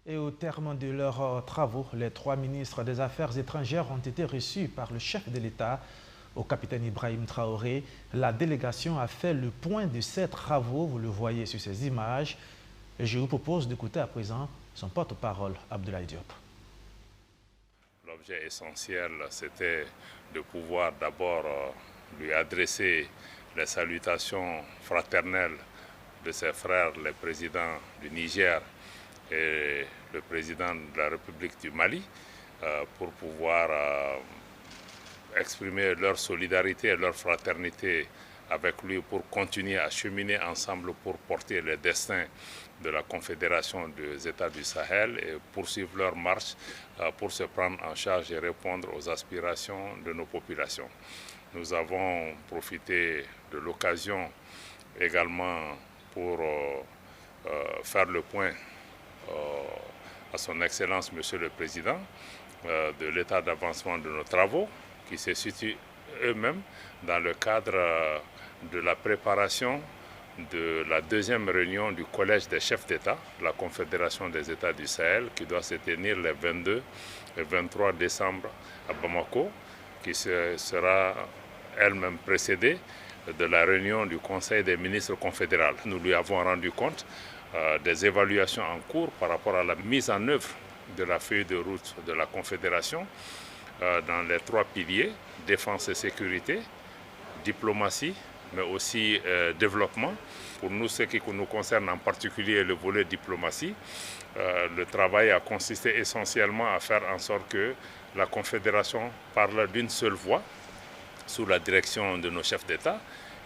Et au terme de leurs travaux, les trois ministres des Affaires étrangères ont été reçus par le chef de l'État. Au capitaine Ibrahim Traoré, la délégation a fait le point de ces travaux, vous le voyez sur ces images. Et je vous propose d'écouter à présent son porte-parole, Abdoulaye Diop. L'objet essentiel, c'était de pouvoir d'abord lui adresser les salutations fraternelles de ses frères, les présidents du Niger et le président de la République du Mali, pour pouvoir exprimer leur solidarité et leur fraternité avec lui pour continuer à cheminer ensemble pour porter le destin de la Confédération des États du Sahel et poursuivre leur marche pour se prendre en charge et répondre aux aspirations de nos populations. Nous avons profité de l'occasion également pour faire le point à son Excellence Monsieur le Président de l'état d'avancement de nos travaux qui se situent eux-mêmes dans le cadre de la préparation de la deuxième réunion du Collège des chefs d'État, la Confédération des États du Sahel, qui doit se tenir les 22 et 23 décembre à Bamako, qui sera elle-même précédée de la réunion du Conseil des ministres confédéral. Nous lui avons rendu compte des évaluations en cours par rapport à la mise en œuvre de la feuille de route de la Confédération dans les trois piliers, défense et sécurité, diplomatie, mais aussi développement. Pour nous, ce qui nous concerne en particulier le volet diplomatie, le travail a consisté essentiellement à faire en sorte que la Confédération parle d'une seule voix sous la direction de nos chefs d'État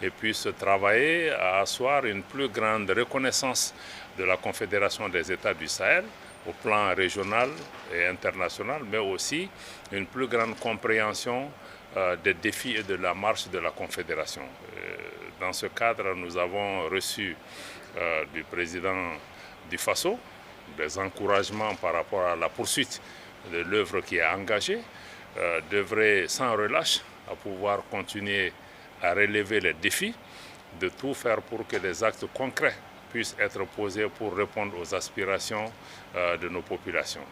et puisse travailler à asseoir une plus grande reconnaissance de la Confédération des États du Sahel au plan régional et international, mais aussi une plus grande compréhension des défis et de la marche de la Confédération. Dans ce cadre, nous avons reçu du président du Faso des encouragements par rapport à la poursuite de l'œuvre qui est engagée, d'œuvrer sans relâche à pouvoir continuer à relever les défis, de tout faire pour que des actes concrets puissent être posés pour répondre aux aspirations de nos populations.